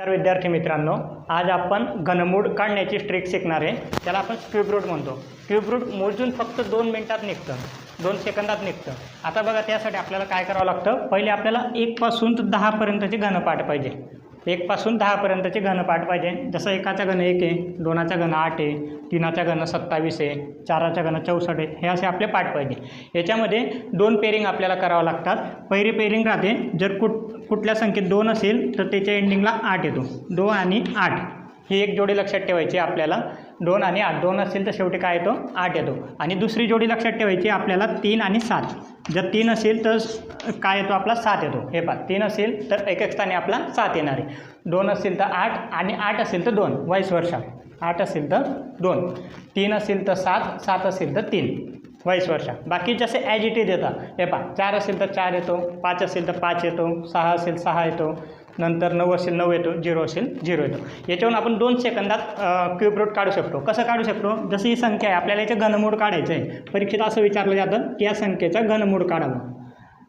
तर विद्यार्थी मित्रांनो, आज आपण घनमूळ काढण्याची ट्रिक शिकणार आहे. त्याला आपण क्यूब रूट म्हणतो. क्यूब रूट मोजून फक्त 2 मिनिटात निघतं, 2 सेकंदात निघतं. आता बघा, त्यासाठी आपल्याला काय करावं लागतं. पहिले आपल्याला 1 पासून 10 पर्यंतचे घनपाठ पाहिजे. 1 पासून 10 पर्यंतचे घनपाठ पाहिजे. जसं 1चा घन 1 आहे, 2चा घन 8 आहे, 3चा घन 27 आहे, 4चा घन 64 आहे. हे असे आपले पाठ पाहिजे. याच्यामध्ये 2 पेरिंग आपल्याला करावं लागतात. पहिली पेरिंग राहते, जर कुठल्या संख्येत 2 असेल तर त्याच्या एंडिंगला 8 येतो. 2 आणि 8 ही एक जोडी लक्षात ठेवायची आपल्याला. 2 आणि 8, 2 असेल तर शेवटी काय येतो? 8 येतो. आणि दुसरी जोडी लक्षात ठेवायची आपल्याला 3 आणि 7. जर 3 असेल तर काय येतो? आपला 7 येतो. हे पहा, 3 असेल तर एक स्थानी आपला 7 येणार आहे. 2 असेल तर 8 आणि 8 असेल तर 2, वाईस वर्षा. 8 असेल तर 2, 3 असेल तर 7, 7 असेल तर 3, वाईस वर्षा. बाकी जसे ॲज इट इज येतात. हे पहा, 4 असेल तर 4 येतो, 5 असेल तर 5 येतो, 6 असेल 6 येतो, नंतर 9 असेल 9 येतो, 0 असेल 0 येतो. याच्यावरून आपण 2 सेकंदात क्यूब रूट काढू शकतो. कसं काढू शकतो? जसं ही संख्या आहे, आपल्याला याचं घनमूळ काढायचं आहे. परीक्षेत असं विचारलं जातं की या संख्येचा घनमूळ काढावं.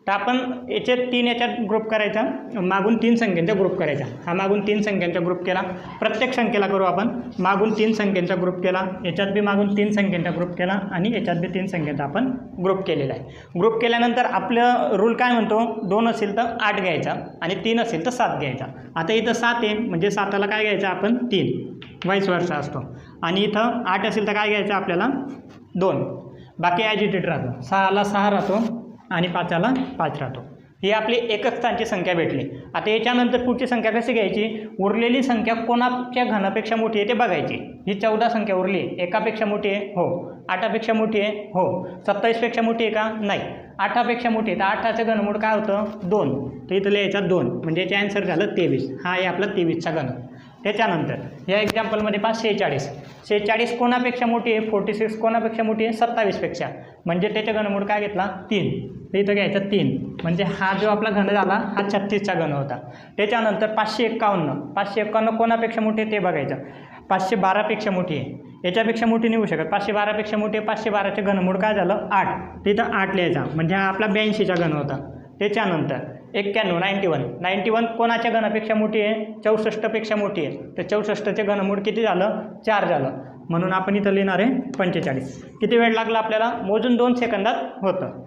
तर आपण याचे 3 याच्यात ग्रुप करायचा, मागून 3 संख्यांचा ग्रुप करायचा. हा मागून 3 संख्यांचा ग्रुप केला. प्रत्येक संख्येला करू आपण. मागून 3 संख्यांचा ग्रुप केला, याच्यात बी मागून 3 संख्यांचा ग्रुप केला आणि याच्यात बी 3 संख्यांचा आपण ग्रुप केलेला आहे. ग्रुप केल्यानंतर आपलं रूल काय म्हणतो? 2 असेल तर 8 घ्यायचा आणि 3 असेल तर 7 घ्यायचा. आता इथं 7 आहे म्हणजे 7ला काय घ्यायचं आपण? 3, वाईस वर्षा असतो. आणि इथं 8 असेल तर काय घ्यायचं आपल्याला? 2. बाकी ॲज इट इज राहतो. 6ला 6 राहतो आणि 5ला 5 राहतो. ही आपली एकच स्थानची संख्या भेटली. आता याच्यानंतर पुढची संख्या कशी घ्यायची? उरलेली संख्या कोणाच्या घनापेक्षा मोठी आहे ते बघायची. ही 14 संख्या उरली, एकापेक्षा मोठी आहे? हो. 8पेक्षा मोठी आहे? हो. 27पेक्षा मोठी आहे का? नाही. 8पेक्षा मोठी आहे. तर 8चं घनमूळ काय होतं? 2. तर इथं लिहायचा 2, म्हणजे याचा ॲन्सर झालं 23. हा आहे आपला 23चा घन. त्याच्यानंतर या एक्झाम्पलमध्ये 46. 46 कोणापेक्षा मोठी आहे? 46 कोणापेक्षा मोठी आहे? 27पेक्षा. म्हणजे त्याचा घनमूळ काय घेतला? 3. तर इथं घ्यायचा 3, म्हणजे हा जो आपला घन झाला हा 36चा घन होता. त्याच्यानंतर 551. 551 कोणापेक्षा मोठी आहे ते बघायचं. 512पेक्षा मोठी आहे. याच्यापेक्षा मोठी नाही होऊ शकत. 512पेक्षा मोठी आहे. 512चे घनमूळ काय झालं? 8. तिथं 8 लिहायचा, म्हणजे हा आपला 82चा घन होता. त्याच्यानंतर 91. 91 कोणाच्या घनापेक्षा मोठी आहे? 64पेक्षा मोठी आहे. तर 64चे घनमूळ किती झालं? 4 झालं. म्हणून आपण इथं लिहिणार आहे 45. किती वेळ लागला आपल्याला? मोजून 2 सेकंदात होतं.